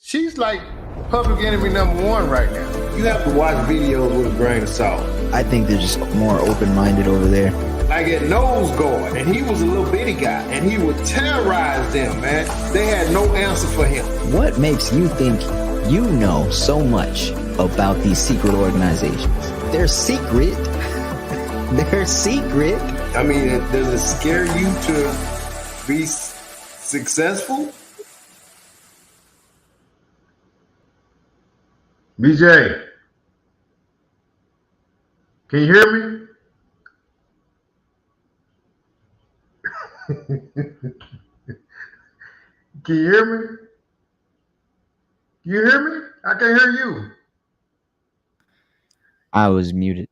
She's like public enemy number one right now. You have to watch videos with a grain of salt. I think they're just more open-minded over there. Like at Nose Guard, and he was a little bitty guy, and he would terrorize them, man. They had no answer for him. What makes you think you know so much about these secret organizations? They're secret. They're secret. I mean, does it scare you to be successful? BJ, can you hear me? Can you hear me? You hear me? I can hear you. I was muted.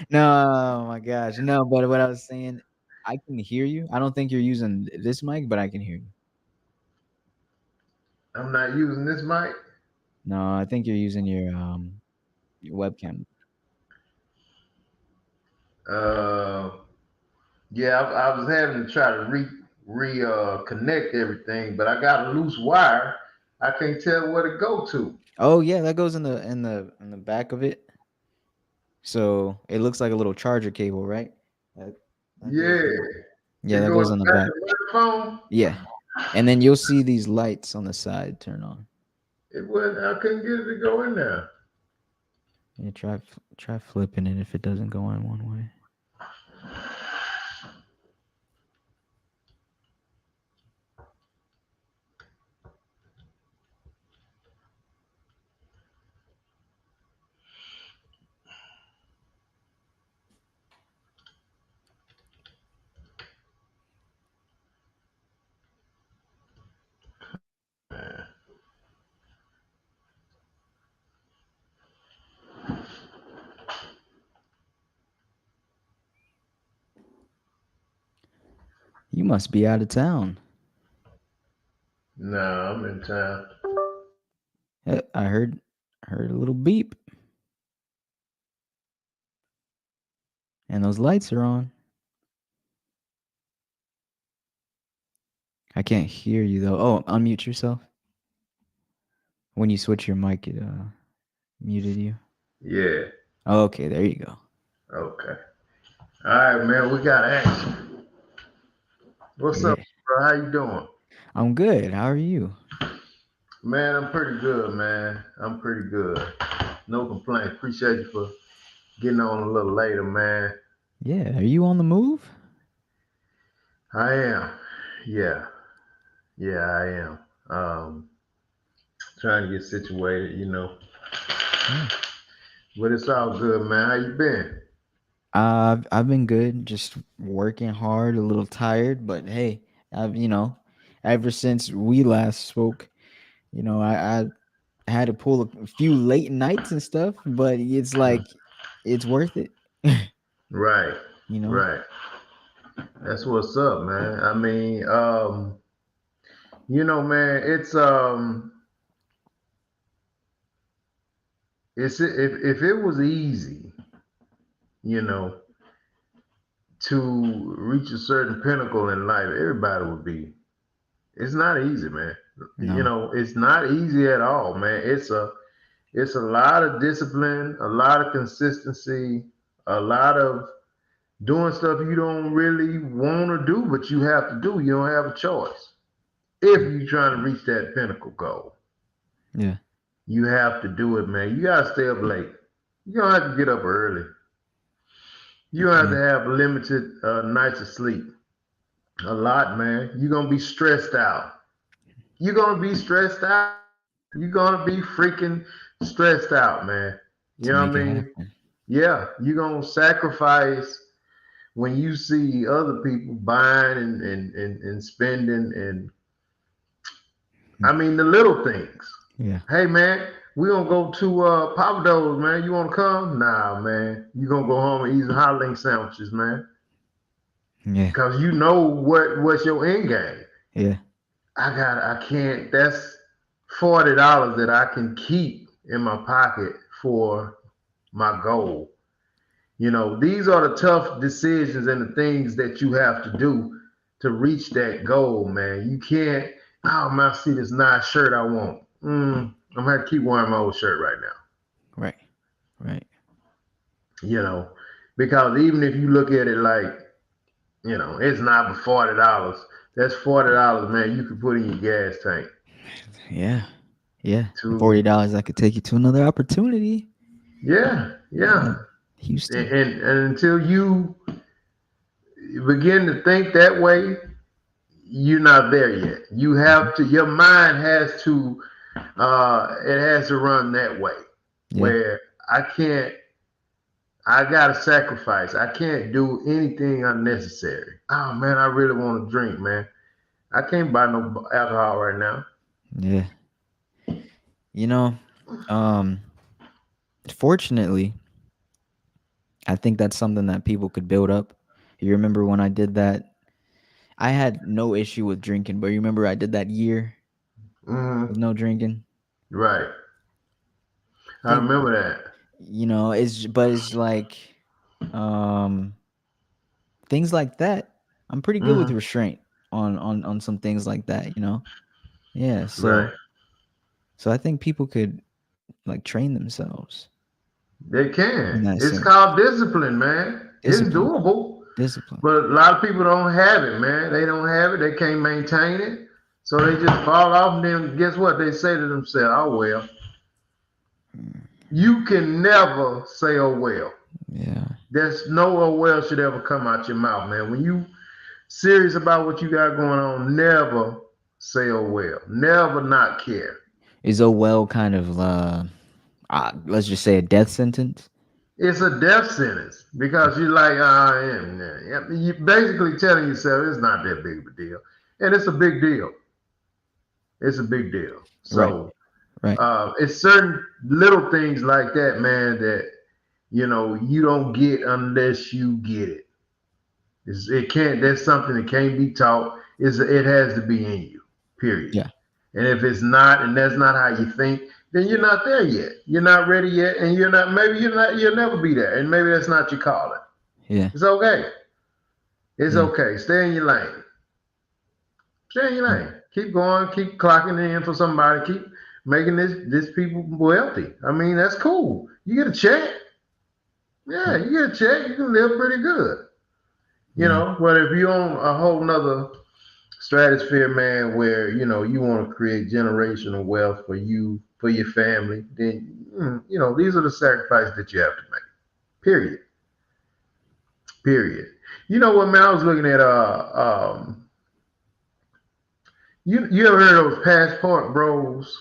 No, oh my gosh. No, but what I was saying, I can hear you. I don't think you're using this mic, but I can hear you. I'm not using this mic. No, I think you're using your webcam. Yeah, I was having to try to reconnect everything, but I got a loose wire. I can't tell where to go to. Oh yeah, that goes in the back of it. So it looks like a little charger cable, right? Yeah. Yeah, that goes on the back. The microphone? Yeah. And then you'll see these lights on the side turn on. I couldn't get it to go in there. Yeah, try flipping it if it doesn't go in one way. You must be out of town. No, I'm in town. I heard a little beep. And those lights are on. I can't hear you though. Oh, unmute yourself. When you switch your mic, it muted you. Yeah. Oh, okay, there you go. Okay. All right, man. We got action. What's up, bro? How you doing? I'm good. How are you? Man, I'm pretty good, man. I'm pretty good. No complaints. Appreciate you for getting on a little later, man. Yeah. Are you on the move? I am. Yeah. Yeah, I am. Trying to get situated, you know. But it's all good, man. How you been? I've been good, just working hard, a little tired, but hey, ever since we last spoke, I had to pull a few late nights and stuff, but it's like it's worth it. Right. Right. That's what's up, man. I mean, man, it's if it was easy, to reach a certain pinnacle in life, everybody would be. It's not easy, man. No. It's not easy at all, man. It's a lot of discipline, a lot of consistency, a lot of doing stuff you don't really want to do, but you have to do. You don't have a choice. If you're trying to reach that pinnacle goal. Yeah. You have to do it, man. You gotta stay up late. You don't have to get up early. You don't have to have limited nights of sleep. A lot, man. You're gonna be stressed out. You're gonna be stressed out. You're gonna be freaking stressed out, man. You know what I mean? Yeah, you're gonna sacrifice when you see other people buying and spending and I mean, the little things. Yeah. Hey, man, we gonna go to Papa Do's, man. You wanna come? Nah, man. You gonna go home and eat some hot link sandwiches, man. Yeah. Cause you know what's your end game. Yeah. I can't. That's $40 that I can keep in my pocket for my goal. These are the tough decisions and the things that you have to do to reach that goal, man. You can't. Oh man, I see this nice shirt I want. I'm gonna have to keep wearing my old shirt right now. Right. Right. You know, because even if you look at it like, it's not but $40. That's $40, man. You can put in your gas tank Yeah. Yeah. to, $40 that could take you to another opportunity. yeah, Yeah. yeah. And, Houston. and until you begin to think that way, you're not there yet. You Mhm. have to. Your mind has to. It has to run that way, Yeah. where I can't. I gotta sacrifice. I can't do anything unnecessary. Oh man, I really want to drink, man. I can't buy no alcohol right now. Yeah. You know, um, fortunately, I think that's something that people could build up. You remember when I did that? I had no issue with drinking, but you remember I did that year with Hmm. no drinking? Right. I I think, remember that. it's like um things like that. I'm pretty good with Hmm. restraint on some things like that. Yeah, Right. so I think people could like train themselves They in can. that It's sense. called discipline, man. It's Discipline. doable. Discipline. But a lot of people don't have it, man. They don't have it. They can't maintain it. So they just fall off. And then guess what? They say to themselves, oh, well. Mm, You can never say, oh, well. yeah. There's no oh, well should ever come out your mouth, man. When you serious about what you got going on, never say, oh, well. Never not care. Is a well kind of let's just say a death sentence? It's a death sentence because you're like, yeah. You're basically telling yourself it's not that big of a deal. And it's a big deal. It's a big deal. Right. So Right. it's certain little things like that, man, that you don't get unless you get it. It can't. That's something that can't be taught. It has to be in you. Period. Yeah. And if it's not, and that's not how you think, then you're not there yet. You're not ready yet, and you're not. Maybe you're not. You'll never be there, and maybe that's not your calling. Yeah. It's okay. It's Yeah. okay. Stay in your lane. Stay in your Yeah. lane. Keep going. Keep clocking in for somebody. Keep making this people wealthy. I mean, that's cool. You get a check. Yeah, Yeah. you get a check. You can live pretty good. Yeah. But if you're on a whole nother stratosphere, man, where you want to create generational wealth for you, for your family, then these are the sacrifices that you have to make. Period. Period. You know what, man? I was looking at you ever heard of those passport bros?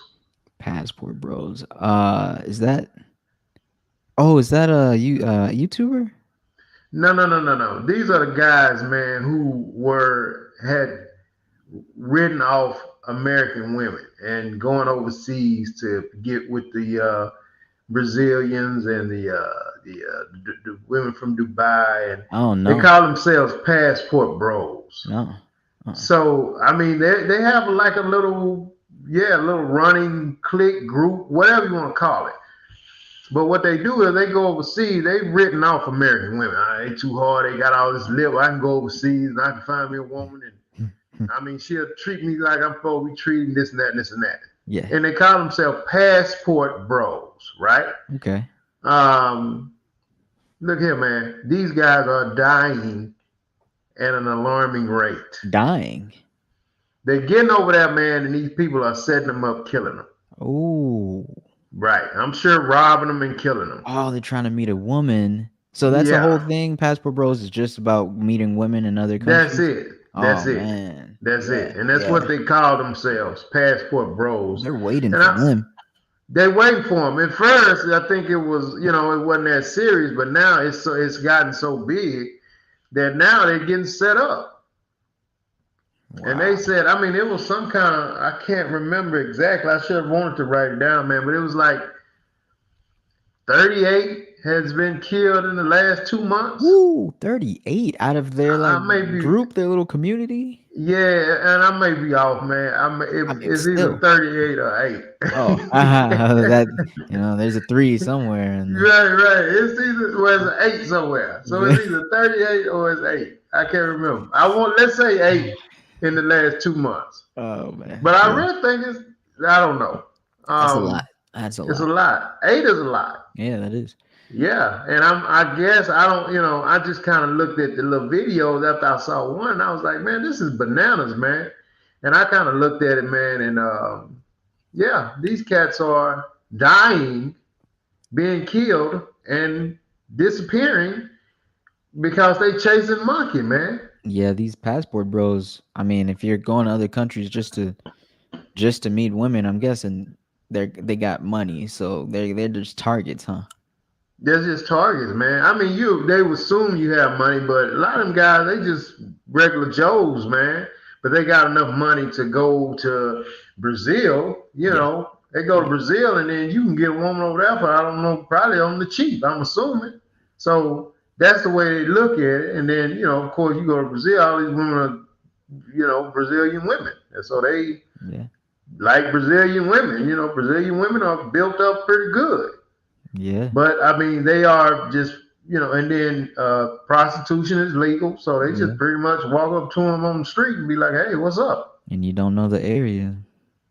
Passport Bros. Is that? Oh, is that a YouTuber? No, no, no, no, no. These are the guys, man, who had written off American women and going overseas to get with the Brazilians and the women from Dubai, and Oh they no, call themselves passport bros. no. So I mean, they have like a little, yeah, a little running clique group, whatever you want to call it. But what they do is they go overseas. They've written off American women. They too hard. They got all this lip. I can go overseas and I can find me a woman, and I mean, she'll treat me like I'm supposed to be treating this and that and this and that. Yeah. And they call themselves passport bros, right? Okay. Um, Look here, man. These guys are dying at an alarming rate. Dying. They're getting over that, man, and these people are setting them up, killing them. Oh. Right. I'm sure robbing them and killing them. Oh, they're trying to meet a woman. So that's the whole Yeah. thing. Passport Bros is just about meeting women in other That's countries. it. That's Oh it. man. That's Yeah. it. And that's Yeah. what they call themselves, passport bros. They're waiting And for them. they waiting for them. At first, I think it was, it wasn't that serious, but now it's gotten so big that now they're getting set up. And they Wow. said, I mean, it was some kind of, I can't remember exactly. I should have wanted to write it down, man, but it was like 38 has been killed in the last 2 months. Woo, 38 out of their I like may be, group, their little community. yeah, and I may be off, man. I mean, It's either still. 38 or 8. Oh, that there's a three somewhere in there. Right, right. It's either, well, it's an 8 somewhere. So it's either 38 or it's 8. I can't remember. Let's say 8 in the last 2 months. Oh man, But I yeah, really think it's, I don't know. that's a lot. That's a It's a lot. lot. 8 is a lot. Yeah, that is. Yeah, and I guess I don't, I just kind of looked at the little videos after I saw one, and I was like, man, this is bananas, man. And I kind of looked at it, man, and yeah, these cats are dying, being killed, and disappearing because they chasing monkey, man. Yeah, these passport bros. I mean, if you're going to other countries just to meet women, I'm guessing they got money, so they're just targets, huh? They're just targets, man. I mean, they would assume you have money, but a lot of them guys, they just regular Joes, man. But they got enough money to go to Brazil. Yeah, They go to yeah, Brazil, and then you can get a woman over there for, I don't know, probably on the cheap. I'm assuming. So that's the way they look at it. And then of course, you go to Brazil, all these women are Brazilian women, and so they yeah, like Brazilian women. Brazilian women are built up pretty good. yeah, But I mean, they are just and then prostitution is legal, so they yeah. just pretty much walk up to them on the street and be like, "Hey, what's up?" And you don't know the area.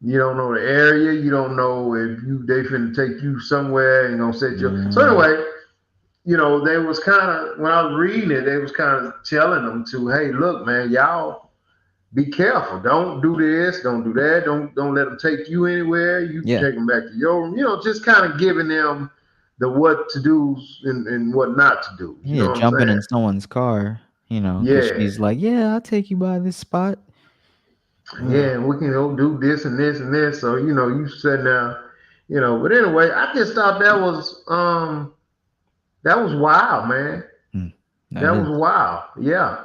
You don't know the area, you don't know if they finna take you somewhere and gonna set you. So Yeah, anyway, they was kind of when I was reading it, they was kind of telling them to, "Hey, look, man, y'all be careful. Don't do this. Don't do that. Don't let them take you anywhere. You can yeah, take them back to your room. Just kind of giving them the what to do and what not to do. You yeah. know what I'm Jumping saying? in someone's car, because Yeah, she's like, "Yeah, I'll take you by this spot." Ugh. yeah. And we can go do this and this and this. So you said now, But anyway, I just thought that was wild, man. Hmm, that That was is. wild. Yeah.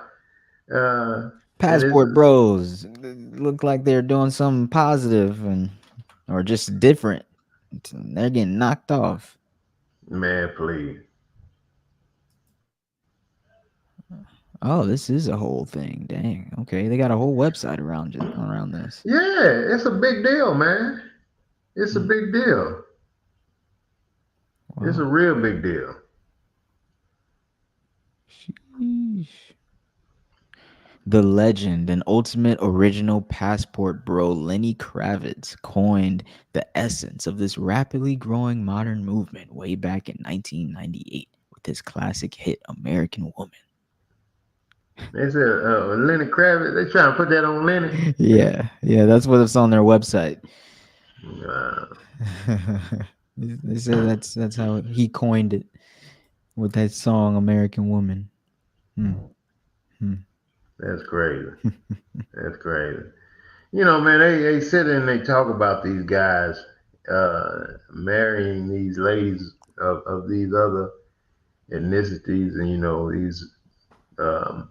Uh, and it's Passport bros look like they're doing something positive and or just different. They're getting knocked off. man, please. Oh, this is a whole thing. Dang. Okay, they got a whole website around this. Yeah, it's a big deal, man. It's a Hmm, big deal. It's a wow. real big deal. Sheesh. The legend and ultimate original passport bro Lenny Kravitz coined the essence of this rapidly growing modern movement way back in 1998 with his classic hit American Woman. They said Lenny Kravitz. They trying to put that on Lenny. Yeah, yeah, that's what it's on their website. Uh, They say that's how he coined it with that song "American Woman." Hmm. Hmm. that's crazy. That's crazy. Man, they sit and they talk about these guys marrying these ladies of these other ethnicities, and these um,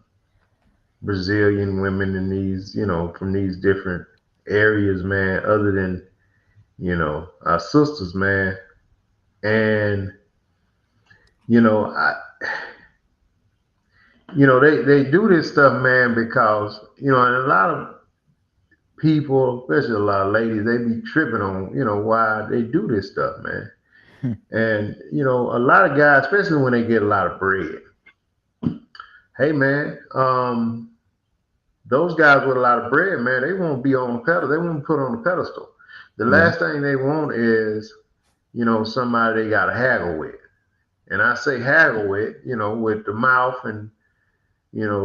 Brazilian women and these from these different areas, man. Other than our sisters, man, and I they do this stuff, man, because and a lot of people, especially a lot of ladies, they be tripping on why they do this stuff, man. And a lot of guys, especially when they get a lot of bread, hey man, those guys with a lot of bread, man, they won't be on the pedal. They won't put on the pedestal. The Yeah. last thing they want is somebody they got to haggle with. And I say haggle with, with the mouth and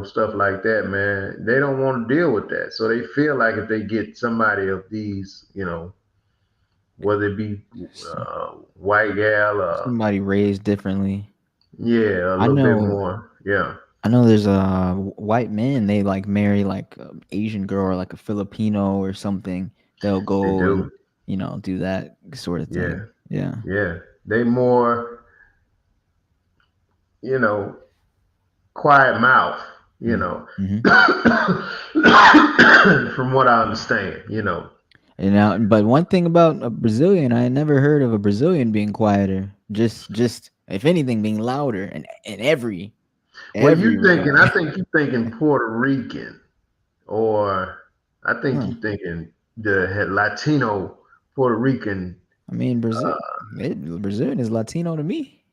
stuff like that, man. They don't want to deal with that. So they feel like if they get somebody of these, whether it be white gal or Somebody raised differently. yeah, a I little bit know. more, yeah, I know. There's a white men. They like marry like an Asian girl or like a Filipino or something. They'll they go and do, do that sort of yeah, thing. Yeah. yeah. They more, you know, quiet mouth. you know. Mm-hmm. From what I understand, you know. And now, but one thing about a Brazilian, I had never heard of a Brazilian being quieter. Just if anything, being louder in Well, every you thinking, regard. I think you thinking Puerto Rican, or I think Huh. you thinking the Latino Puerto Rican. I mean, Brazilian is Latino to me.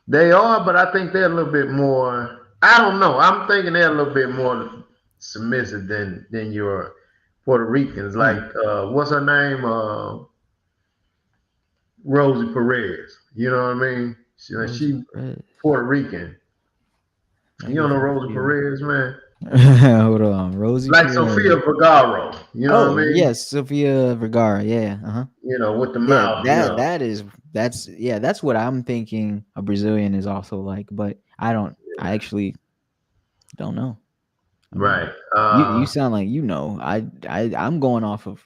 They are, but I think they're a little bit more. I don't know. I'm thinking they're a little bit more submissive than your Puerto Ricans. Huh. Like, what's her name? Rosie Perez. You know what I mean? Rosie She Perez. Puerto Rican. You Maybe don't know Rosie Sophia. Perez, man? Hold on, Rosie Like Sofia Perez. Vergara. You know what I Oh mean? yes, Sophia Vergara. Yeah. Uh huh. You know, with the Yeah. mouth. You That know. that is that's yeah. That's what I'm thinking a Brazilian is also like. But I don't. I actually don't know. I mean, Right. you sound like you know. I'm going off of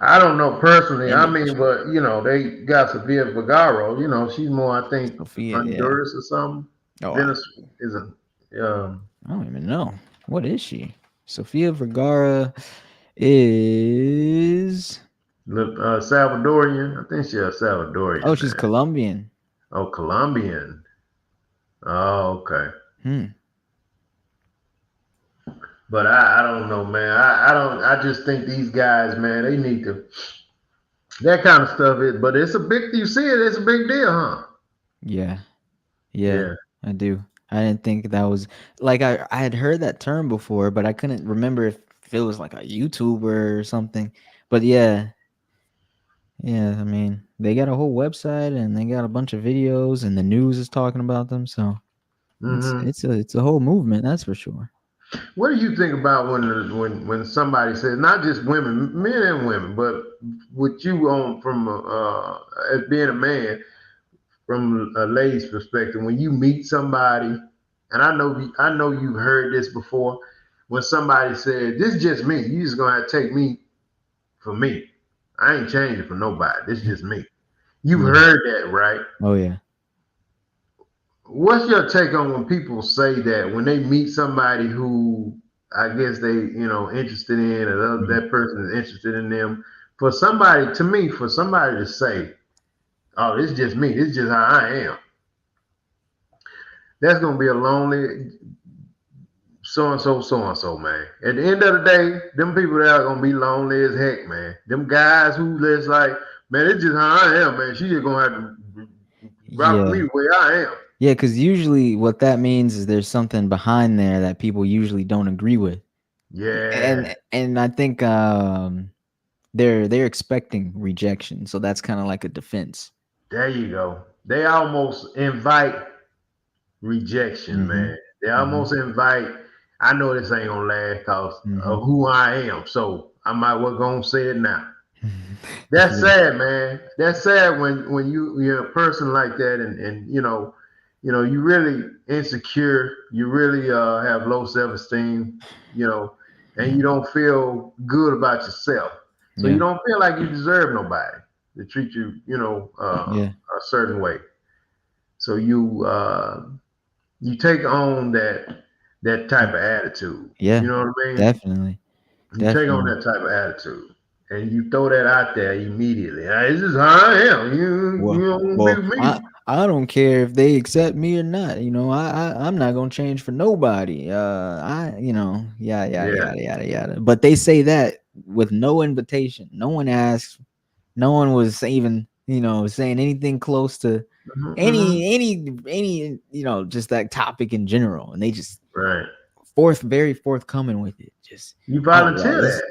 I don't know personally. I image. mean, but you know, they got Sofia Vergara. You know, she's more, I think, Sophia. Yeah. Honduras or something. Oh, Venezuela is a I don't even know. What is she? Sophia Vergara is. Salvadorian. I think she's a Oh, Salvadorian, she's man. Colombian. Oh, Colombian. Oh, okay. Hmm. But I don't know, man. I don't. I just think these guys, man, they need to that kind of stuff. Is, but it's a big. You see it. It's a big deal, huh? Yeah. Yeah. Yeah. I do. I didn't think that was like I had heard that term before, but I couldn't remember if it was like a YouTuber or something. But yeah, yeah. I mean, they got a whole website and they got a bunch of videos, and the news is talking about them. So Hmm. it's a whole movement. That's for sure. What do you think about when somebody says not just women, men and women, but with you on from as being a man from a lady's perspective, when you meet somebody, and I know you've heard this before, when somebody said, "This is just me. You just gonna have to take me for me. I ain't changing for nobody. This is just me." You've Yeah. heard that, right? Oh yeah. What's your take on when people say that when they meet somebody who I guess they interested in, or Mhm. that person is interested in them? For somebody, to me, for somebody to say, "Oh, this is just me. This is just how I am," that's gonna be a lonely so and so, man. At the end of the day, them people that are gonna be lonely as heck, man. Them guys who just like, man, it's just how I am, man. She just gonna have to rock with me Yeah. the way I am. Yeah, because usually what that means is there's something behind there that people usually don't agree with, Yeah, and I think they're expecting rejection, so that's kind of like a defense. there you go. They almost invite rejection, Mm-hmm. man. They Mm-hmm. almost invite. I know this ain't gonna last because Mm-hmm. of who I am, so I might well gonna say it now. That's Yeah. sad, man. That's sad when you're a person like that, and you really insecure. You really have low self esteem. You know, and Yeah. you don't feel good about yourself. So you Yeah. don't feel like you deserve nobody to treat you, Yeah. a certain way. So you take on that type of attitude. You Yeah. know what I mean? Definitely. You take on Definitely. that type of attitude, and you throw that out there immediately. "Hey, this is how I am. You Well, don't want to be well, with I me." I don't care if they accept me or not. I'm not gonna change for nobody. Yada Yeah. yada yada yada. But they say that with no invitation. No one asked. No one was even saying anything close to Hmm. any just that topic in general, and they just Right. very forthcoming with it. Just You oh yeah, volunteer that.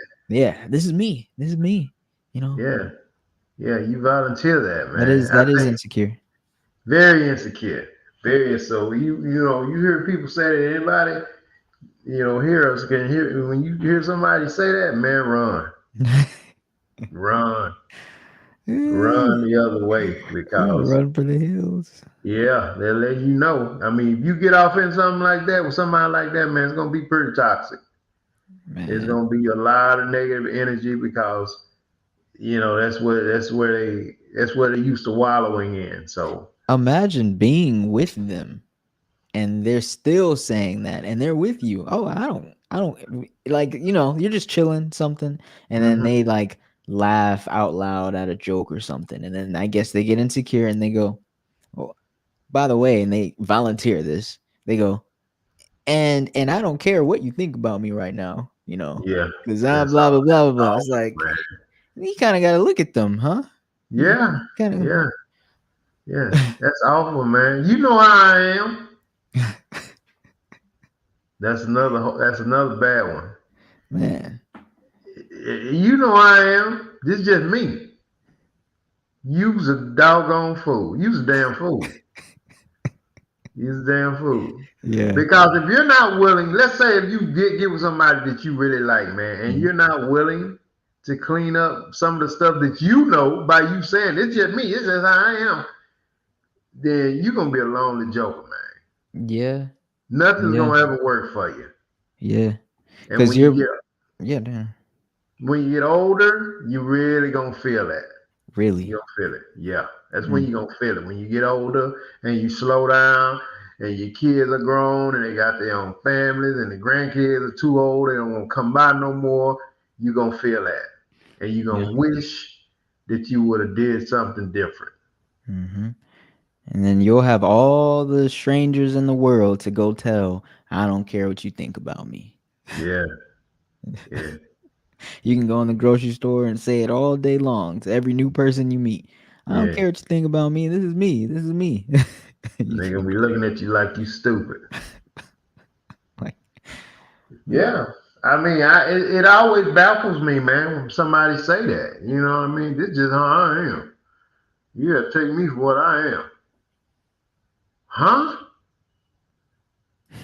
this is me. This is me. You know Yeah. Yeah. You volunteer that, that man. is I that is think insecure. very insecure. Very so you hear people say that anybody hear us can hear when you hear somebody say that, man, run, Yeah, run the other way because run for the hills, yeah, they'll let you know. I mean, if you get off in something like that with somebody like that, man, it's gonna be pretty toxic. It's man. gonna be a lot of negative energy because that's where they used to wallowing in. So Imagine being with them. and they're still saying that, and they're with you. Oh, I don't like, you're just chilling something, and then Hmm. they like laugh out loud at a joke or something, and then I guess they get insecure and they go, oh, by the way, and they volunteer this. They go, and I don't care what you think about me right now, Yeah, because that's blah blah all. blah blah blah. It's Awful, like man. you kind of got to look at them, huh? You Yeah, kind yeah, yeah. That's awful, man. You know how I am. of That's another bad one. man, You know how I am. This is just me. You's a doggone fool. You's a damn fool. You's a damn fool. yeah. Because if you're not willing, let's say if you get with somebody that you really like, man, and Mhm. you're not willing to clean up some of the stuff that you know by you saying it's just me, it's just how I am, then you're gonna be a lonely joker, man. Yeah, Nothing's yeah, gonna ever work for you. yeah. And Because you're, yeah, damn, when you get older, you really gonna feel that. really. You'll feel it. Yeah. That's when Mm, you're gonna feel it. When you get older and you slow down and your kids are grown and they got their own families and the grandkids are too old, they don't want to come by no more, you're gonna feel that. And you're yeah. gonna wish that you would have did something different. Hmm. And then you'll have all the strangers in the world to go tell. I don't care what you think about me. Yeah, yeah, You can go in the grocery store and say it all day long to every new person you meet. I don't yeah. care what you think about me. This is me. This is me. And You they're can gonna be looking at you like you stupid. like, man, Yeah. I mean, it always baffles me, man, when somebody say that. You know what I mean? This is just how I am. You gotta take me for what I am. Huh?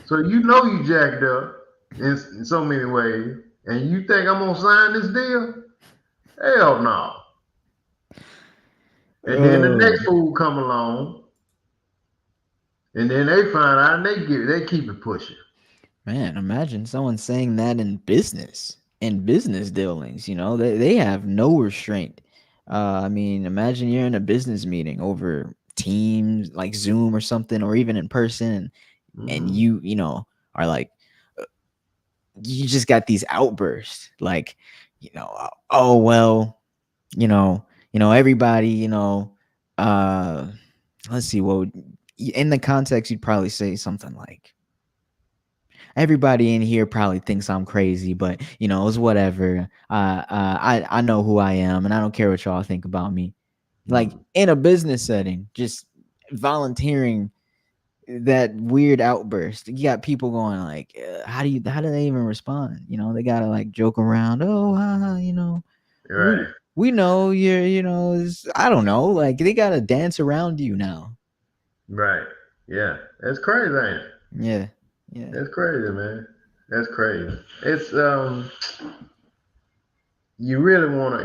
So you know you jacked up in so many ways, and you think I'm gonna sign this deal? Hell no. And then the oh next fool come along, and then they find out and they keep it pushing. man, imagine someone saying that in business dealings. They have no restraint. I mean, imagine you're in a business meeting over Teams, like Zoom or something, or even in person, and Hmm. are like, you just got these outbursts, like, oh well, everybody, uh, let's see, in the context, you'd probably say something like, everybody in here probably thinks I'm crazy, but it's whatever. I know who I am, and I don't care what y'all think about me. Like in a business setting, just volunteering that weird outburst. You got people going like, how do they even respond? They gotta like joke around. Oh, haha, we Right, we know you're, I don't know. Like they gotta dance around you now. right. Yeah, that's crazy, ain't it? Yeah, yeah. That's crazy, man. That's crazy. It's you really wanna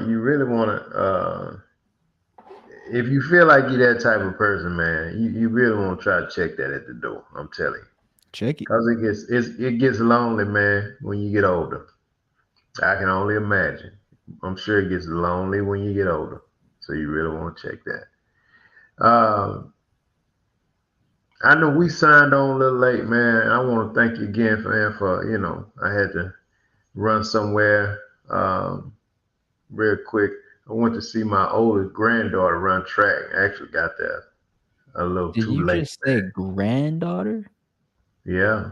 if you feel like you're that type of person, man, you really want to try to check that at the door. I'm telling you, Check it. cause it gets lonely, man, when you get older. I can only imagine. I'm sure it gets lonely when you get older. So you really want to check that. I know we signed on a little late, man. I want to thank you again for I had to run somewhere real quick. I went to see my oldest granddaughter run track. I actually got there a little Did too you late, just say granddaughter? man. Yeah,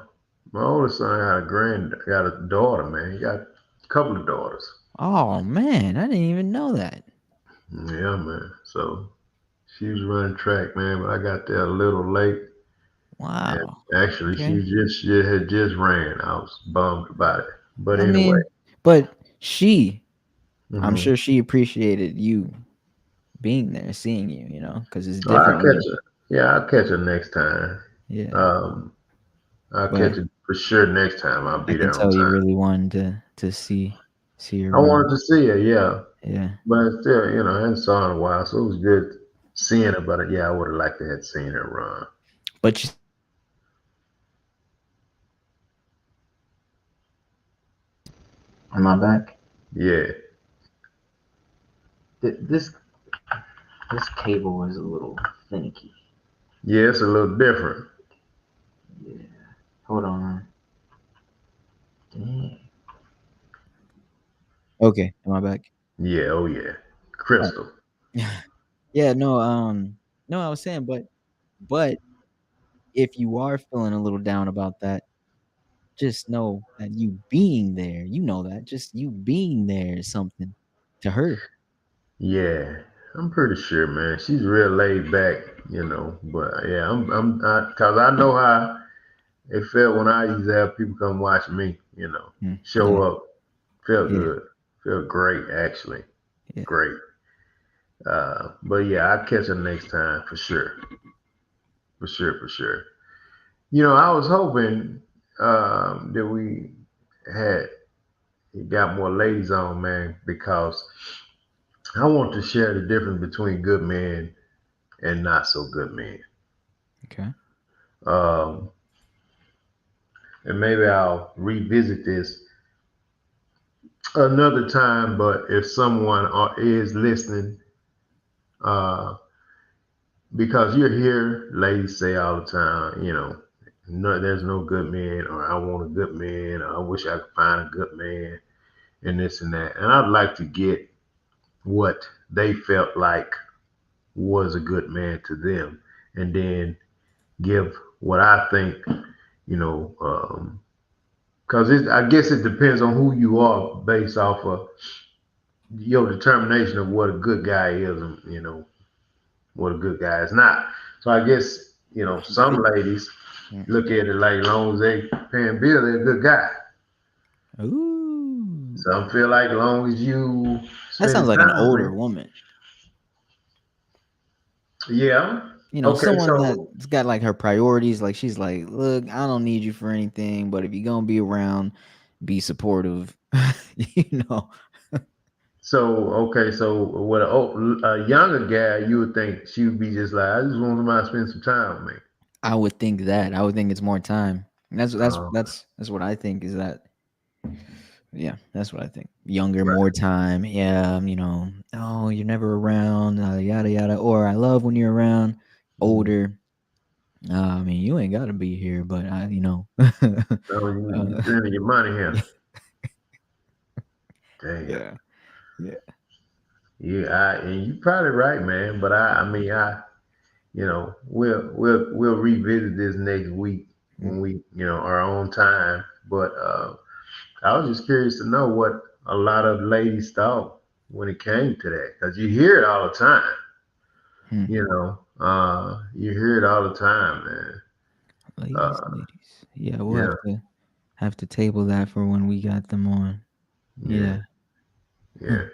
my oldest son got a daughter, man. He got a couple of daughters. Oh man, I didn't even know that. Yeah, man. So she was running track, man, but I got there a little late. And Wow. actually, Okay. she had just ran. I was bummed about it. But I anyway, mean, but I'm hmm sure she appreciated you being there, seeing you, because it's I'll different catch when, her. Yeah, I'll catch her next time. yeah. Um, I'll catch But her for sure next time. I'll I be can there on tell you time. really wanted to see her I run. wanted to see her, yeah, Yeah. but still, I hadn't saw her in a while, so it was good seeing her. But yeah, I would have liked to have seen her run. But you am I back? Yeah, This cable is a little finicky. yeah, it's a little different. Yeah. Hold on. Mm. Okay, am I back? Yeah. Oh yeah. All Crystal. right. Yeah, no, no, I was saying, but if you are feeling a little down about that, just know that you being there, you know that, just you being there is something to her. Yeah. I'm pretty sure, man. She's real laid back, But yeah, cause I know how it felt when I used to have people come watch me, show Yeah, up. Felt yeah, good. Felt great, actually. yeah. Great. But yeah, I'll catch her next time for sure. For sure, for sure. I was hoping that we had got more ladies on, man, because I want to share the difference between good men and not so good men. Okay. Um, and maybe I'll revisit this another time, but if someone is listening, uh, because you're here, ladies say all the time, no, there's no good man, or I want a good man, or I wish I could find a good man, and this and that. And I'd like to get what they felt like was a good man to them, and then give what I think, you know, because I guess it depends on who you are based off of your determination of what a good guy is, and what a good guy is not. So I guess some Right. ladies Yeah. look at it like, as long as they paying bills, they're a good guy. Ooh. Some feel like, as long as you That sounds spending like an time older with, woman. yeah. You know, Okay, someone so that's got like her priorities. Like she's like, look, I don't need you for anything, but if you're gonna be around, be supportive. you know, with a younger gal, you would think she would be just like, I just want somebody to spend some time with me. I would think that. I would think it's more time. And that's that's Uh, that's that's what I think is that. Yeah, that's what I think. Younger, right. more time. Yeah, oh, you're never around, yada yada. Or I love when you're around. Mm. Older. I mean, you ain't got to be here, but So you uh, spending your money here. Damn. yeah, yeah. Yeah, and you probably right, man. But I mean, we'll revisit this next week Mm, when we, our own time. But I was just curious to know what a lot of ladies thought when it came to that, because you hear it all the time. hmm. You hear it all the time, man. Ladies, Uh, ladies. Yeah, we'll yeah, have to table that for when we got them on. yeah, Yeah. Huh. yeah.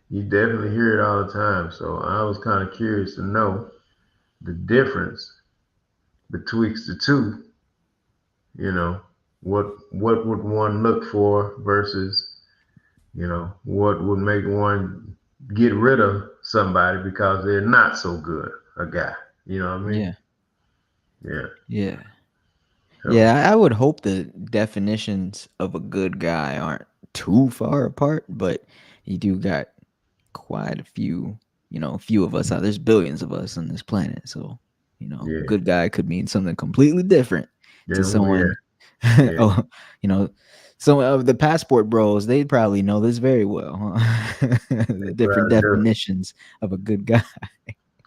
You definitely hear it all the time. So I was kind of curious to know the difference betwixt the two. You know, what would one look for versus, what would make one get rid of somebody because they're not so good a guy. You know what I mean? Yeah. Yeah. Yeah. So Yeah, I would hope the definitions of a good guy aren't too far apart, but you do got quite a few, a few of us out. There's billions of us on this planet, so yeah. good guy could mean something completely different to Then yeah, someone. yeah. Oh, you know, some of the passport bros, they probably know this very well. Huh? They The different probably do. definitions of a good guy.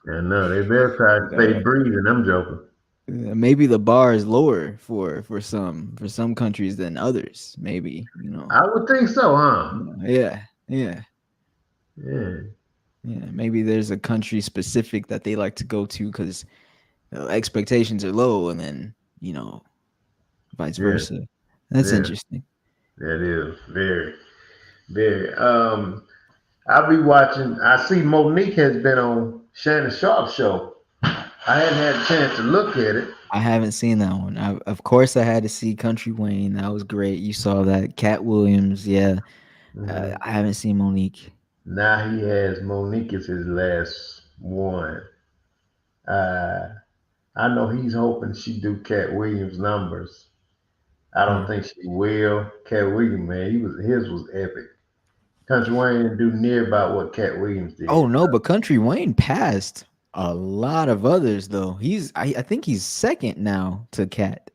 I know they better try to stay Uh, breathing. I'm joking. maybe the bar is lower for some countries than others. Maybe I would think so, huh? yeah, yeah, Yeah, yeah. Maybe there's a country specific that they like to go to because expectations are low, and then vice yeah, versa. That's yeah. interesting. That is very, very. I'll be watching. I see Monique has been on Shannon Sharp's show. I hadn't had a chance to look at it. I haven't seen that one. Of course, I had to see Country Wayne. That was great. You saw that. Cat Williams. Yeah. Hmm. I haven't seen Monique. Now he has Monique as his last one. Uh, I know he's hoping she do Cat Williams numbers. I don't Hmm. think she will. Cat Williams, man, his was epic. Country Wayne didn't do near about what Cat Williams Oh did. no, but Country Wayne passed a lot of others though. I think he's second now to Cat.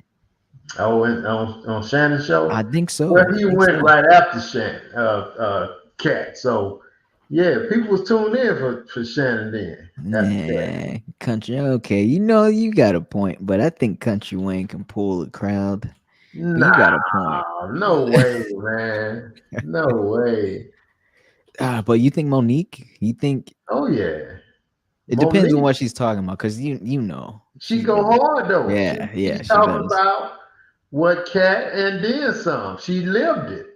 Oh, and on Shannon's show. I think Well, so. I he think went so. right after Shannon, Cat. So yeah, people was tuned in for Shannon then after Cat. Nah, country. Okay, you know you got a point, but I think Country Wayne can pull a crowd. You got a point. Nah, no way, man. No way. But you think Monique? You think Oh yeah, it depends on Monique. what she's talking about? Cause you know She she's go really hard though. yeah She yeah she talking does. about what Cat and then some. She lived it.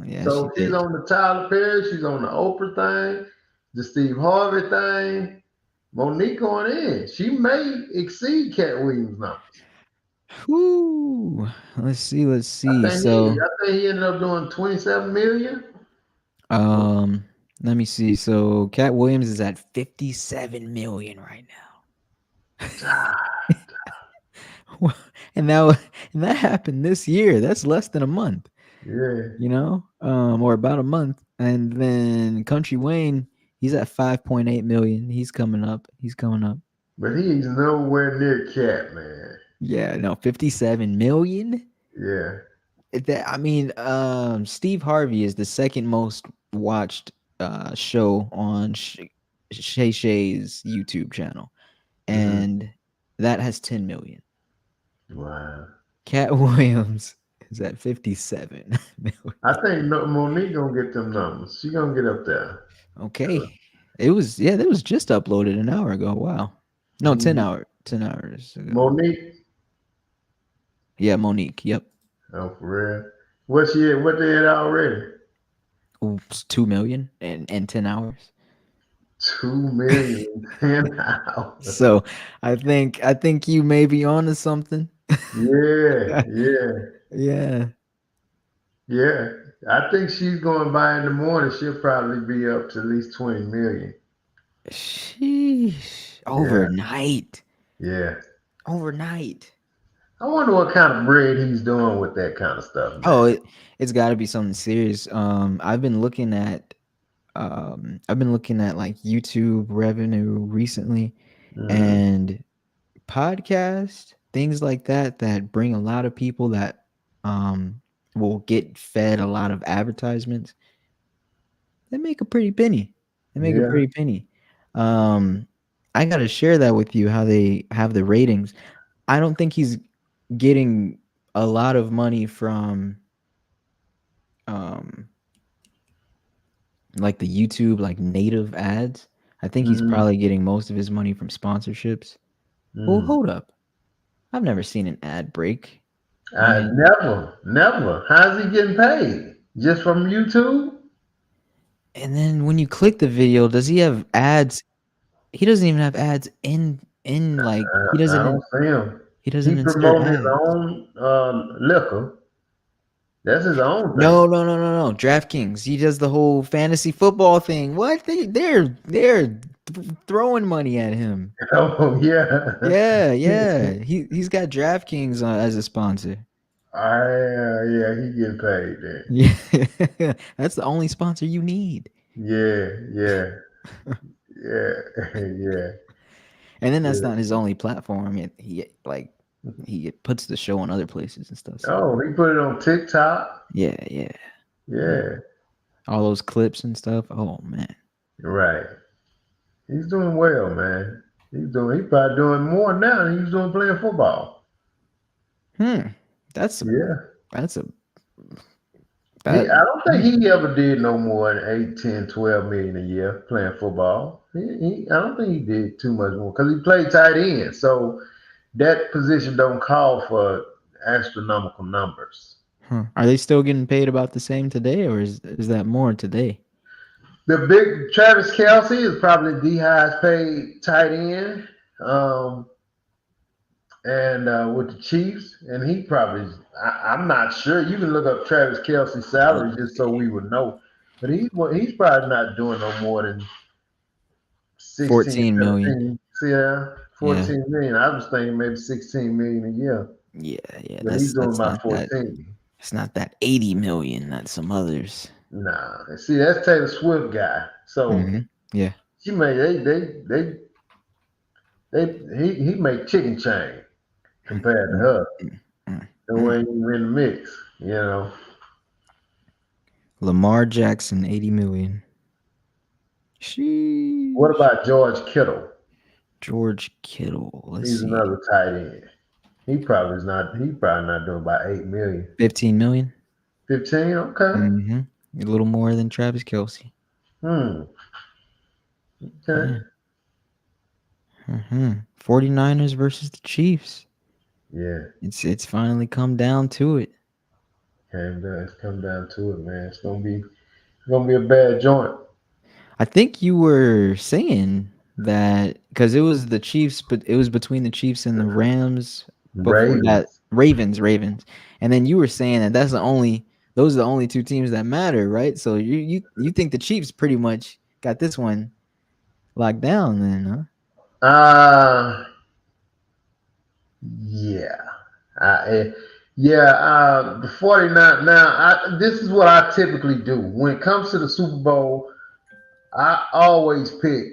Yeah, she So she's did. on the Tyler Perry, she's on the Oprah thing, the Steve Harvey thing. Monique going in. She may exceed Cat Williams' numbers. Whoo. Let's see. Let's I see. think he, So I think he ended up doing 27 million. um, let me see. So Cat Williams is at 57 million right Ah, now, and that happened this year. That's less than a month. yeah, Or about a month. And then Country Wayne, he's at 5.8 million. He's coming up. He's coming up. but he's nowhere near Cat, man. Yeah, no, 57 million. Yeah. I mean, Steve Harvey is the second most watched show on Shay Shay's YouTube channel, Hmm. and that has 10 million. Wow. Cat Williams is at 57 million. I think Monique gonna get them numbers. She gonna get up there. Okay, it was that was just uploaded an hour ago. Wow, no, Mhm. 10 hours ago. Monique. Yeah, Monique. Yep. Oh, for real. What she at? What they had already? Oops, 2 million and 10 hours. 2 million in 10 hours. So I think you may be onto something. Yeah, yeah, Yeah. yeah. I think she's going by in the morning. She'll probably be up to at least 20 million. Sheesh. Yeah, Overnight. yeah. Overnight. I wonder what kind of bread he's doing with that kind of stuff, Oh, man. it's got to be something serious. I've been looking at like YouTube revenue recently, Hmm. and podcast things like that bring a lot of people that um will get fed a lot of advertisements. They make a pretty penny. They make a Yeah. pretty penny. Um, I gotta share that with you how they have the ratings. I don't think he's getting a lot of money from um like the YouTube like native ads. I think he's Hmm. probably getting most of his money from sponsorships. Well, Mm. hold up. I've never seen an ad break on I it. never, never. How's he getting paid? Just from YouTube? And then when you click the video, does he have ads? He doesn't even have ads in like I don't see him. he doesn't He insert promoting his ads. own liquor. That's his own thing. No, no, no, no, no. DraftKings. He does the whole fantasy football thing. What? They're throwing money at him. Oh yeah. Yeah, yeah. He's got DraftKings as a sponsor. Yeah, he getting paid then. Yeah, that's the only sponsor you need. Yeah, yeah, yeah, yeah, And then that's yeah. not his only platform. He puts the show on other places and stuff. So Oh, he put it on TikTok. yeah, yeah, yeah. Yeah, All those clips and stuff. Oh man. right. He's doing well, man. He probably doing more now than he was doing playing football. Hmm. That's a Yeah. that's a I that. don't think Hmm. he ever did no more than 8, 10, 12 million a year playing football. I don't think he did too much more because he played tight end. So that position don't call for astronomical numbers. Huh. Are they still getting paid about the same today, or is that more today? The big Travis Kelsey is probably the highest paid tight end, um, and with the Chiefs, and he probably I'm not sure. You can look up Travis Kelsey's salary just so we would know, but he's probably not doing no more than 16, 14 million. 17, yeah, Yeah, 14 million. I was thinking maybe 16 million a year, yeah, yeah. but he's doing That's about not that. 14. It's not that 80 million that some others. Nah, see, that's Taylor Swift guy. So Yeah. she made he make chicken chain compared to her. Mhm. who ain't even in the mix. You know. Lamar Jackson, 80 million. What Sheesh. about George Kittle? George Kittle. Let's He's see. another tight end. He probably is not. He probably not doing about 8 million. 15 million. 15. Okay. Mm-hmm. A little more than Travis Kelsey. Hmm. Okay. Yeah. Mm-hmm. 49ers versus the Chiefs. Yeah. It's finally come down to it. Came down. It's come down to it, man. It's gonna be a bad joint. I think you were saying that because it was the Chiefs, but it was between the Chiefs and the Rams before that. Ravens. Ravens, and then you were saying that those are the only two teams that matter, right? So you think the Chiefs pretty much got this one locked down, then, huh? Uh yeah. I, eh, yeah, the 49. Now, this is what I typically do. When it comes to the Super Bowl, I always pick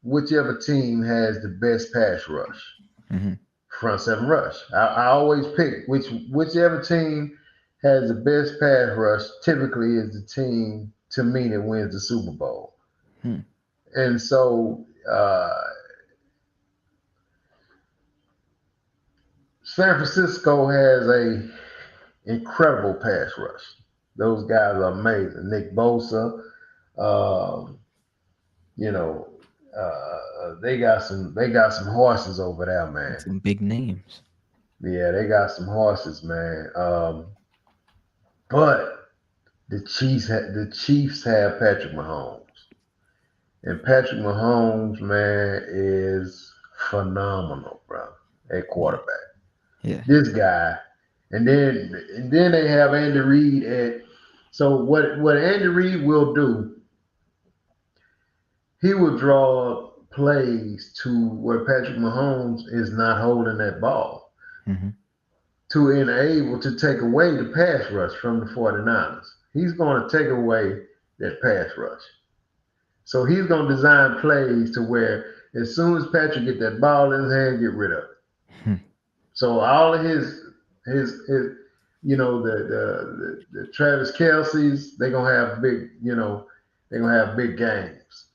whichever team has the best pass rush, Mm-hmm. front seven rush. I always pick whichever team has the best pass rush. Typically, is the team to me that wins the Super Bowl. Hmm. And so, San Francisco has a incredible pass rush. Those guys are amazing. Nick Bosa, um, you know, they got some horses over there, man. Some big names. Yeah, they got some horses, man. But the Chiefs have Patrick Mahomes, and Patrick Mahomes, man, is phenomenal, bro, at Yeah. quarterback. Yeah. This guy, and then they have Andy Reid at. So what Andy Reid will do, he will draw plays to where Patrick Mahomes is not holding that ball Mm-hmm. to enable to take away the pass rush from the 49ers. He's going to take away that pass rush. So he's going to design plays to where as soon as Patrick get that ball in his hand, get rid of it. Hmm. So all of his the Travis Kelsey's, they're gonna have they're gonna have big games.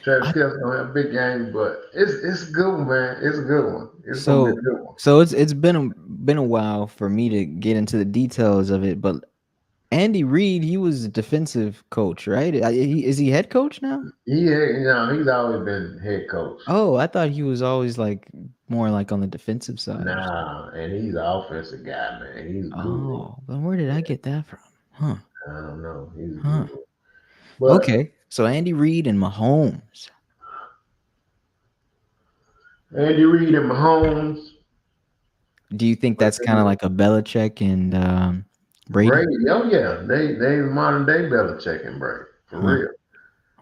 Travis I, Kelsey gonna have big games, but it's a good one, man. It's a good one. It's gonna be a so good one. so it's been a while for me to get into the details of it, but Andy Reid, he was a defensive coach, right? Is he head coach now? He's always been head coach. Oh, I thought he was always like more like on the defensive side or something. Nah, and he's an offensive guy, man. He's good. Oh, then where did I get that from? Huh? I don't know. He's Huh? good. But Okay, so Andy Reid and Mahomes. Andy Reid and Mahomes, Do you think that's kind of like a Belichick and Brady? Brady, oh yeah, they modern day Belichick and Brady for Huh? real.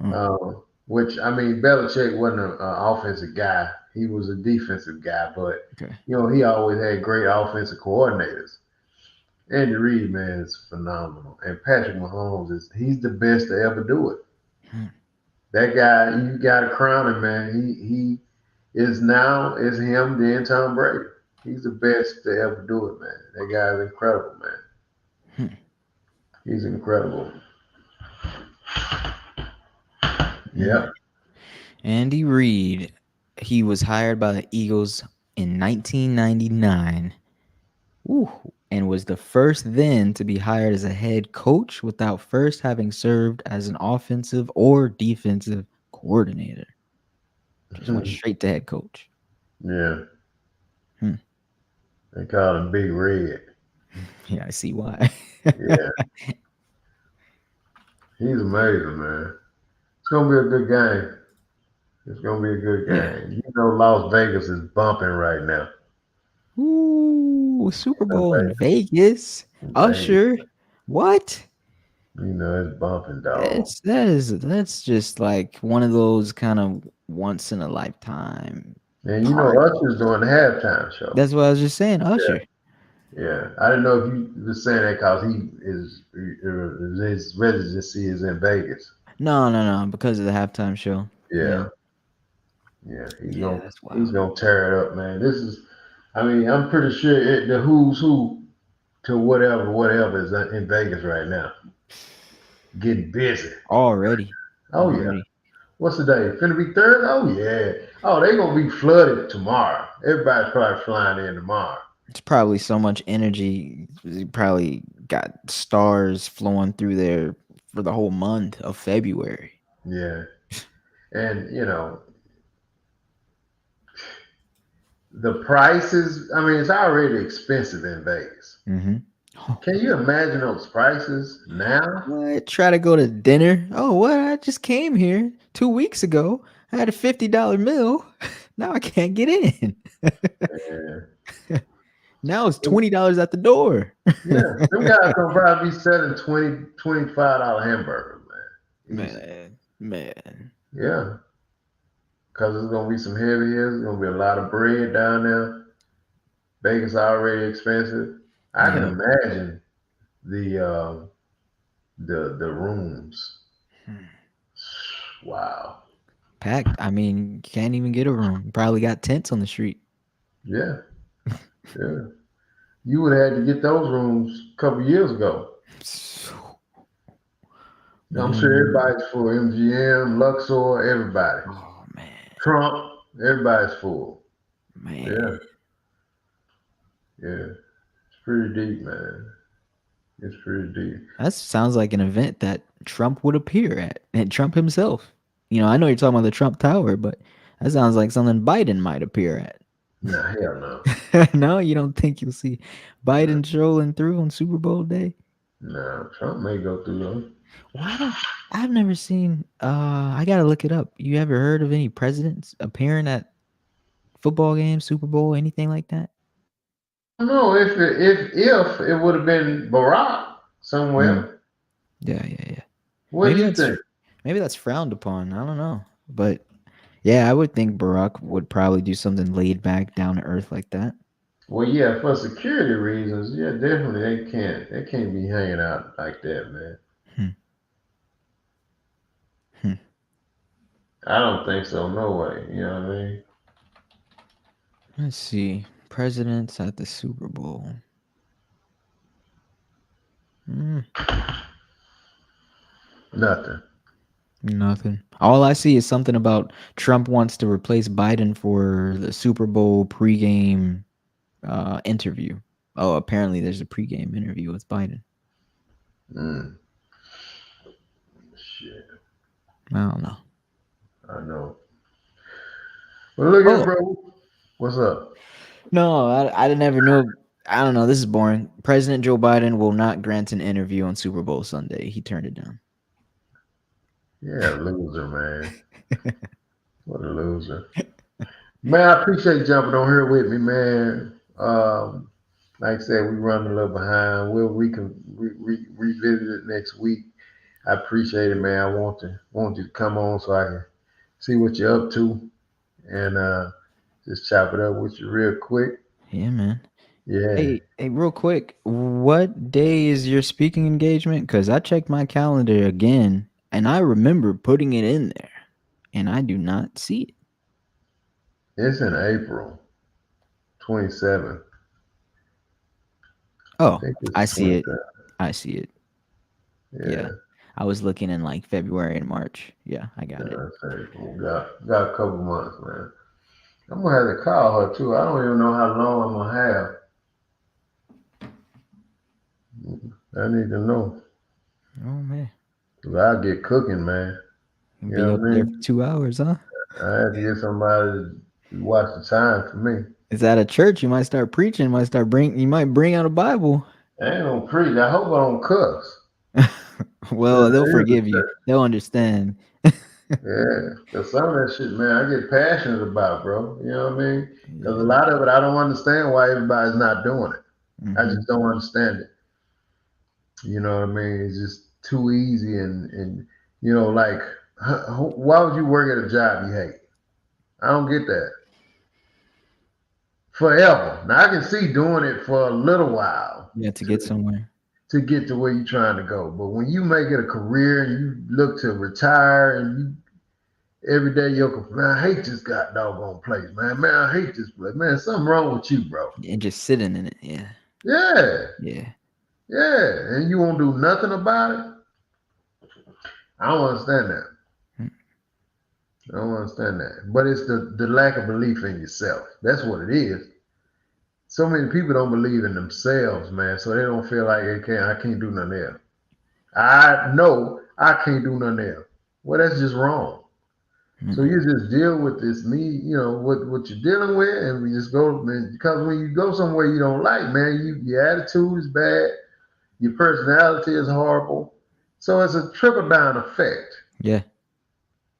Huh? Which I mean, Belichick wasn't an offensive guy; he was a defensive guy. But Okay. he always had great offensive coordinators. Andy Reid, man, is phenomenal, and Patrick Mahomes he's the best to ever do it. Hmm. That guy, you got to crown him, man. He is him, then Tom Brady. He's the best to ever do it, man. That guy's incredible, man. Hmm. He's incredible. Hmm. Yeah. Andy Reid, he was hired by the Eagles in 1999. Ooh, and was the first then to be hired as a head coach without first having served as an offensive or defensive coordinator. Just went straight to head coach. Yeah. Hmm. They call him Big Red. Yeah, I see why. Yeah. He's amazing, man. It's gonna be a good game. It's gonna be a good Yeah. game. Las Vegas is bumping right now. Ooh, Super Bowl in Vegas, Vegas. Vegas, Usher. What? it's bumping, dog. That's just like one of those kind of once in a lifetime And party. Usher's doing the halftime show. That's what I was just saying, Yeah, Usher. yeah. I didn't know if you were saying that because his residency is in Vegas. No, no, no, because of the halftime show. Yeah. Yeah, yeah. He's Yeah, gonna that's he's wild. gonna tear it up, man. I mean, I'm pretty sure the Who's Who. to whatever is in Vegas right now. Getting busy. Already, Oh yeah. already. What's the day? Finna be Thursday? Oh yeah. Oh, they gonna be flooded tomorrow. Everybody's probably flying in tomorrow. It's probably so much energy. You probably got stars flowing through there for the whole month of February. Yeah. And the prices, I mean, it's already expensive in Vegas. Mm-hmm. Can you imagine those prices now? What? Try to go to dinner? Oh, what? I just came here 2 weeks ago. I had a $50 meal. Now I can't get in. Yeah. Now it's $20 at the door. Yeah. Them guys gonna probably be selling $25 hamburgers, man. Easy. Man, man. Yeah. Because there's gonna be some heavy hitters. There's gonna be a lot of bread down there. Vegas already expensive. I can Yeah. imagine the rooms. Hmm. Wow. Packed. I mean, can't even get a room. Probably got tents on the street. Yeah. Yeah. You would have had to get those rooms a couple years ago. I'm sure Man. everybody's full. MGM, Luxor, everybody. Oh man. Trump, everybody's full. Man. Yeah. Yeah. It's pretty deep, man. It's pretty deep. That sounds like an event that Trump would appear at. And Trump himself. I know you're talking about the Trump Tower, but that sounds like something Biden might appear Nah, hell no. at. No, you don't think you'll see Nah, Biden strolling through on Super Bowl day? nah, Trump may go through those. Why don't I've never seen I gotta look it up. You ever heard of any presidents appearing at football games, Super Bowl, anything like that? I don't know if it would have been Barack Mm. somewhere. Yeah, yeah, yeah. What do Maybe you that's think? maybe that's frowned upon. I don't know. But yeah, I would think Barack would probably do something laid back, down to earth like that. Well, yeah, for security reasons, yeah, definitely they can't be hanging out like that, man. Hmm. Hmm. I don't think so. No way. You know what I mean? Let's see. Presidents at the Super Bowl. Mm, Nothing. nothing. All I see is something about Trump wants to replace Biden for the Super Bowl pregame interview. Oh, apparently there's a pregame interview with Biden. Mm, shit. I don't know. I know. Well, look here, Oh bro. What's up? no, I never knew. I don't know. This is boring. President Joe Biden will not grant an interview on Super Bowl Sunday. He turned it down. Yeah, loser, man. What a loser. Man, I appreciate you jumping on here with me, man. Like I said, we run a little behind. We can revisit it next week. I appreciate it, man. I want you to come on so I can see what you're up to and just chop it up with you real quick. Yeah, man. Yeah, Hey, real quick, what day is your speaking engagement? Because I checked my calendar again, and I remember putting it in there, and I do not see it. it's in April 27th. I Oh, think it's I the see it. 27th. I see it. Yeah, Yeah, I was looking in like February and March. Yeah, I got it. that's April. Got a couple months, man. I'm gonna have to call her too. I don't even know how long I'm gonna have. I need to know. Oh man, 'Cause I get cooking, man. you'll You be know up what I there for mean? 2 hours, huh? I have to get somebody to watch the time for me. It's at a church. You might start preaching. Might start bring. You might bring out a Bible. I ain't gonna preach. I hope I don't cuss. Well, they'll It is forgive you. They'll understand. Yeah, cause some of that shit, man, I get passionate about, bro. You know what I mean? Cause a Yeah. lot of it, I don't understand why everybody's not doing it. I Hmm. just don't understand it. You know what I mean? It's just too easy, and like, why would you work at a job you hate? I don't get that. Forever. Now I can see doing it for a little while Yeah, to get to somewhere. to get to where you're trying to go, but when you make it a career and you look to retire and you every day you're man, I hate this god doggone place, man. Man, I hate this place. Man, something wrong with you, bro. And just sitting in it. Yeah. Yeah, Yeah. yeah, and you won't do nothing about it. I don't understand that. Mm. I don't understand that. But it's the lack of belief in yourself. That's what it is. So many people don't believe in themselves, man. So they don't feel like I can't do nothing else. I know I can't do nothing else. Well, that's just wrong. So Mm. you just deal with this need, what you're dealing with, and we just go, man. Because when you go somewhere you don't like, man, your attitude is bad, your personality is horrible. So it's a trickle down effect, Yeah.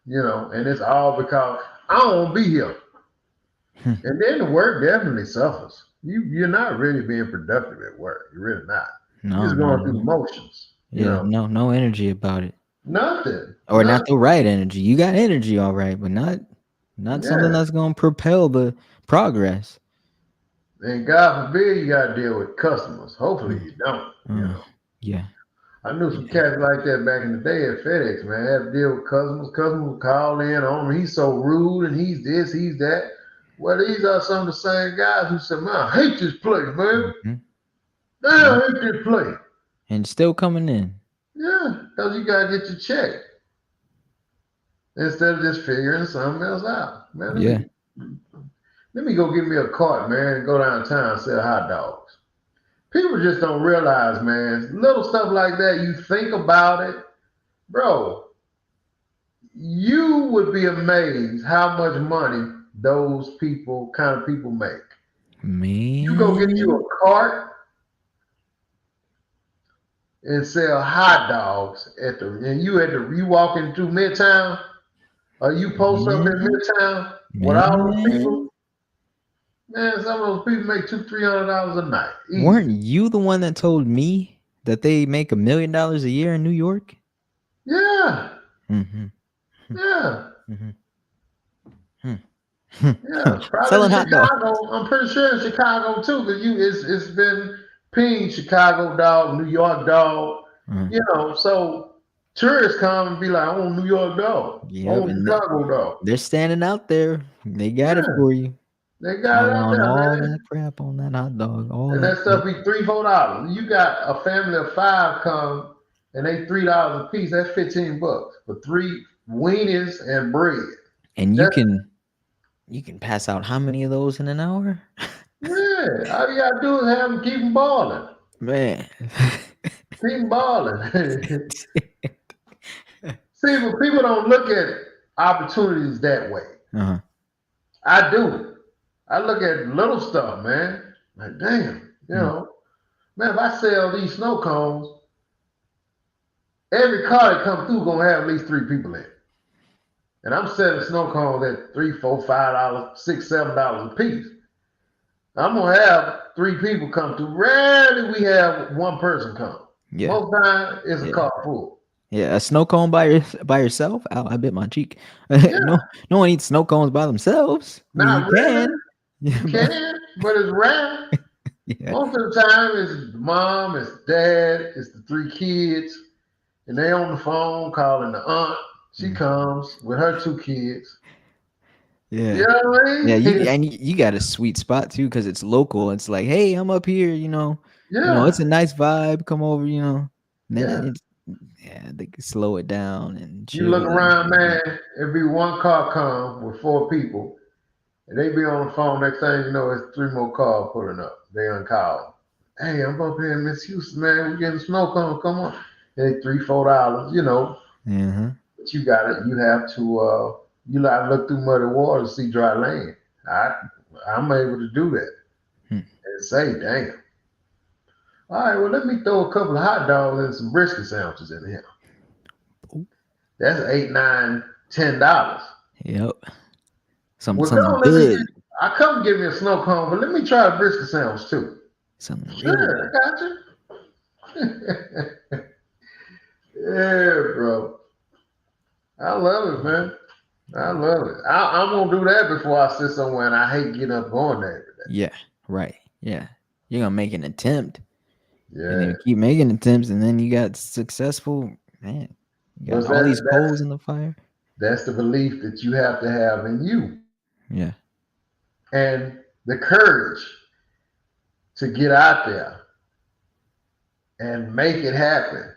and it's all because I don't want to be here. And then the work definitely suffers. You're not really being productive at work. You're really not. You're No, just not going at through the all. motions. Yeah, no energy about it. Nothing, Or not the nothing. right energy. You got energy all right, but not something Yeah. that's going to propel the progress. And God forbid you got to deal with customers. Hopefully Mm. you don't. Uh, yeah. I knew some Yeah. cats like that back in the day at FedEx, man. Had to deal with customers. Customers would call in on him. He's so rude and he's this, he's that. Well, these are some of the same guys who said, man, I hate this place, man. Mhm. Damn, Yep. I hate this place. And still coming in. Yeah, because you got to get your check instead of just figuring something else out. Man, Yeah. let me go get me a cart, man, and go downtown and sell hot dogs. People just don't realize, man, little stuff like that, you think about it, bro, you would be amazed how much money those kind of people make. You go get you Man. a cart and sell hot dogs you walking through Midtown, or you post up in Man. Midtown with all those Man. people, man, some of those people make $200-300 a night. Weren't Easy. you the one that told me that they make $1 million a year in New York? Yeah, Mm-hmm. yeah. Mm-hmm. Yeah, probably in Selling hot dogs. Chicago. I'm pretty sure in Chicago too, because it's been pinged Chicago dog, New York dog. Uh, So tourists come and be like, I want New York dog, I yep. want And Chicago dog. they're standing out there. They got it Yeah, for you. they got it I out want there, all man. that crap on that hot dog. All And that that crap. stuff be $3-4. You got a family of five come and they $3 a piece. That's $15 for three weenies and bread. And That's you can pass out how many of those in an hour? yeah. All you gotta do is have them keep them balling. Man. Keep them balling. See, but people don't look at opportunities that way. Uh-huh. I do. I look at little stuff, man. Like, damn, Mm. man, if I sell these snow cones, every car that comes through gonna have at least three people in it. And I'm selling snow cones at $3, $4, $5, $6, $7 a piece. I'm gonna have three people come through. Rarely we have one person come. Yeah. Most time it's a Yeah. car full. Yeah. A snow cone by yourself? Ow, I bit my cheek. Yeah, No one eats snow cones by themselves. I mean, you not really. can. You Yeah, but can, but it's rare. yeah. Most of the time, it's mom, it's dad, it's the three kids, and they on the phone calling the aunt. She Mm. comes with her two kids. You Yeah. know what I Yeah, mean? you got a sweet spot too because it's local. It's like, hey, I'm up here. It's Yeah, a nice vibe. Come over. And then yeah. it's yeah, they can slow it down and You chill look and around, man. It'd be one car come with four people, and they be on the phone. Next thing you know, it's three more cars pulling up. They uncalled. Hey, I'm up here in Miss Houston, man. We getting snow cone. Come on. Hey, $3, $4. uh-huh. But you got it. You have to. You got to look through muddy water to see dry land. I I'm able to do that Hmm. and say, damn. All right, well, let me throw a couple of hot dogs and some brisket sandwiches in here. Ooh, That's $8, $9, $10. yep. Well, Something come let me. good. I come give me a snow cone, but let me try a brisket sandwich too. Something real Sure, good. I got you. Yeah, bro. I love it, man. I love it. I'm gonna do that before I sit somewhere, and I hate getting up going there every Yeah, right. Yeah. You're gonna make an attempt. day. And then Yeah, you keep making attempts and then you got successful man. You got but all these that's coals in the fire. that's the belief that you have to have in you, Yeah. and the courage to get out there and make it happen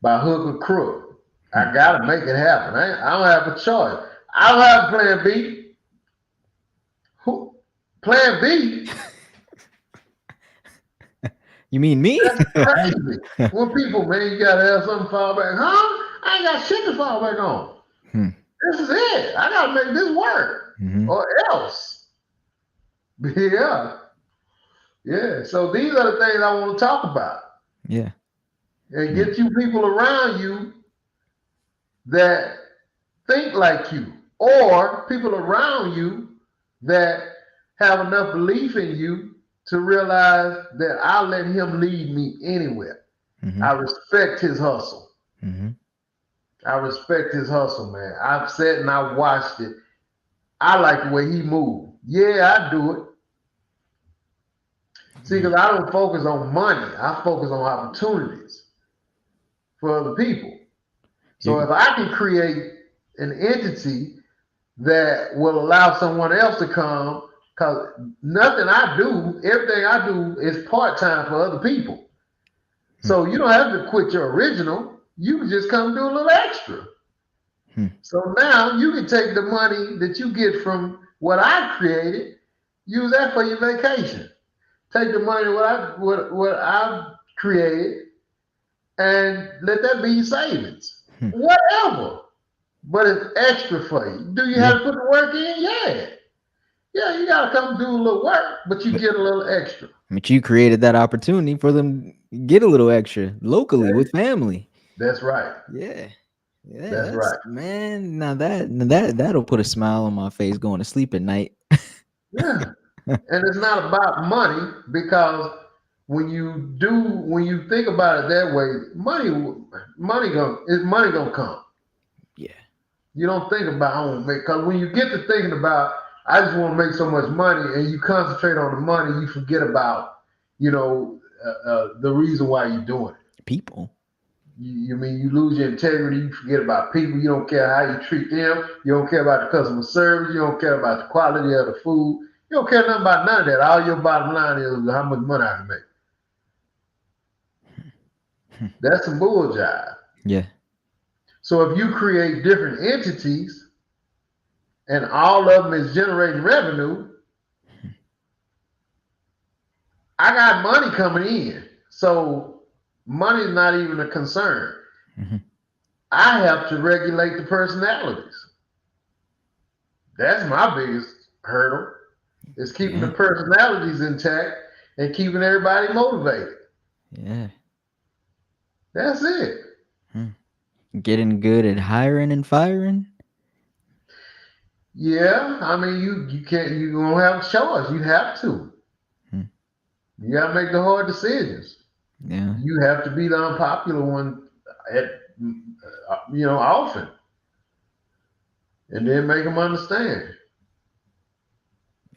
by hook or crook. Hmm. I gotta make it happen. I don't have a choice. I don't have a plan B. Who plan B? You mean me? That's crazy. When people, man, you gotta have something to fall back. Huh? I ain't got shit to fall back on. Hmm. This is it. I gotta make this work. Hmm. Or else. Yeah. Yeah. So these are the things I want to talk about. Yeah. And Yeah. get you people around you that think like you. Or people around you that have enough belief in you to realize that I'll let him lead me anywhere. Hmm. I respect his hustle. Hmm. I respect his hustle, man. I've sat and I watched it. I like the way he moved. Yeah, I do it. See, Yeah. because I don't focus on money. I focus on opportunities for other people. So You. if I can create an entity that will allow someone else to come, because nothing I do, everything I do is part time for other people. Hmm. So you don't have to quit your original. You can just come do a little extra. Hmm. So now you can take the money that you get from what I created, use that for your vacation. Take the money what I've created and let that be your savings. Hmm. Whatever. But it's extra for you. Do you have Yeah. to put the work in? Yeah. Yeah, you gotta come do a little work, but you But, get a little extra. but you created that opportunity for them to get a little extra locally Yeah, with family. that's right. Yeah. Yeah, That's that's right. man. Now that'll put a smile on my face going to sleep at night. Yeah. And it's not about money because when you think about it that way, money gonna come. Yeah. You don't think about I want to make because when you get to thinking about I just want to make so much money and you concentrate on the money, you forget about the reason why you're doing it. People. You mean you lose your integrity, you forget about people, you don't care how you treat them, you don't care about the customer service, you don't care about the quality of the food, you don't care nothing about none of that. All your bottom line is how much money I can make. That's some bull jive. Yeah. So if you create different entities and all of them is generating revenue, I got money coming in. So money's not even a concern. Hmm. I have to regulate the personalities. That's my biggest hurdle is keeping the Yeah. personalities intact and keeping everybody motivated. Yeah. That's it. Hmm. Getting good at hiring and firing. Yeah, I mean you can't you don't have a choice. You have to. Hmm. You gotta make the hard decisions. Yeah. You have to be the unpopular one at often, and then make them understand.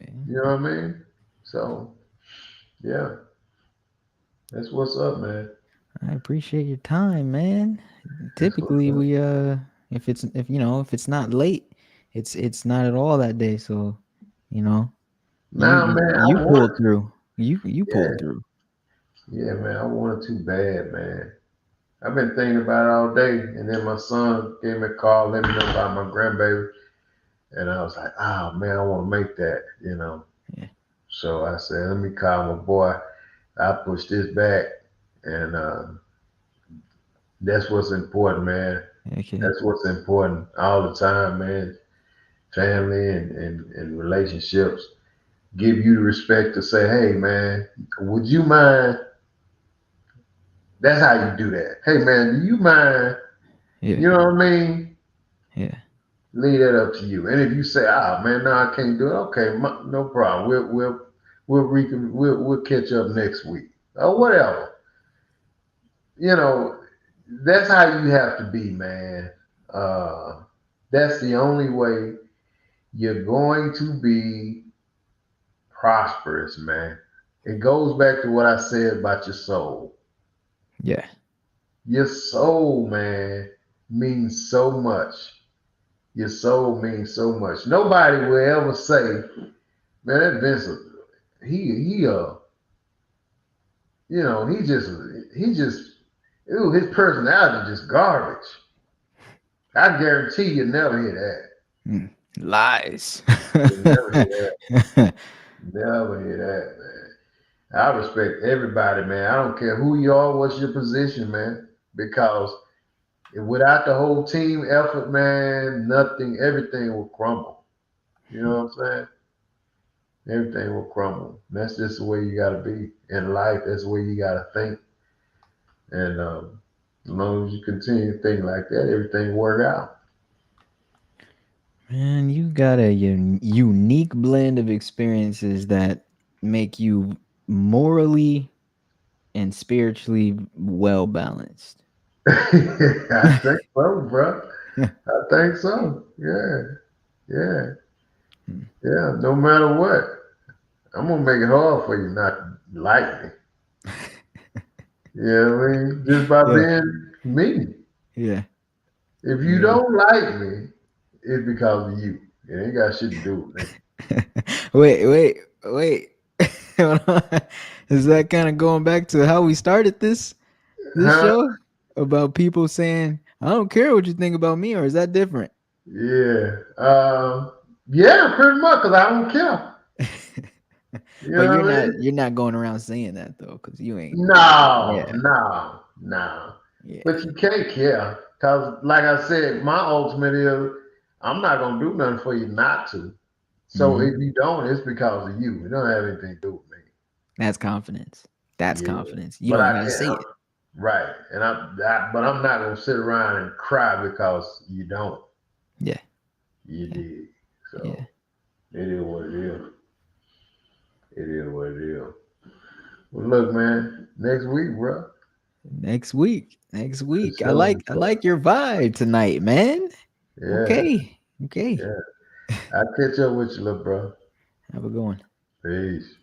Yeah. You know what I mean? So yeah, that's what's up, man. I appreciate your time, man. That's what's Typically, up. we if it's not late, it's not at all that day. So, you know, you Nah, you, man, I you pulled want. through. You Yeah, pulled through. yeah, man, I want it too bad, man. I've been thinking about it all day, and then my son gave me a call, let me know about my grandbaby, and I was like, oh man, I want to make that. Yeah. So I said, let me call my boy. I push this back, and that's what's important, man. Okay. That's what's important all the time, man. Family and relationships give you the respect to say, hey, man, would you mind? That's how you do that. Hey, man, do you mind? Yeah. You know what I mean? Yeah. Leave that up to you. And if you say, "Ah, man, no, I can't do it," okay, no problem. We'll catch up next week or whatever. You know, that's how you have to be, man. Uh, that's the only way you're going to be prosperous, man. It goes back to what I said about your soul. Yeah. Your soul, man, means so much. Your soul means so much. Nobody will ever say, man, that Vincent, he he just, his personality just garbage. I guarantee you never hear that. Hmm. Lies. You never hear that. Never hear that, man. I respect everybody, man. I don't care who you are, what's your position, man. Because without the whole team effort, man, nothing, everything will crumble. You know what I'm saying? Everything will crumble. That's just the way you got to be in life. That's the way you got to think. And as long as you continue to think like that, everything work out. Man, you got a unique blend of experiences that make you morally and spiritually well balanced. I think so, bro. I think so. Yeah, yeah, yeah. No matter what, I'm gonna make it hard for you not to like me. You know what I mean? Just by Yeah, being me. yeah, If you yeah. don't like me, it's because of you. It ain't got shit to do with me. Wait. Hold on. Is that kind of going back to how we started this Huh? show about people saying, "I don't care what you think about me," or is that different? Yeah. Yeah, pretty much, because I don't care. You But know what I mean? you're not going around saying that though, because you ain't. No, Yeah, no, no. But yeah. you can't care. Because, like I said, my ultimate is I'm not going to do nothing for you not to. So Hmm. if you don't, it's because of you. It don't have anything to do with me. That's confidence. That's Yeah. confidence. You But don't I gotta can't. say it. Right. But I'm not going to sit around and cry because you don't. Yeah, You yeah, did. yeah. So it is what it is. It is what it is. Well, look, man, next week, bro. Next week. Next For week. sure. I like your vibe tonight, man. Yeah, Okay. Okay. yeah. I'll catch up with you, little bro. Have a good one. Peace.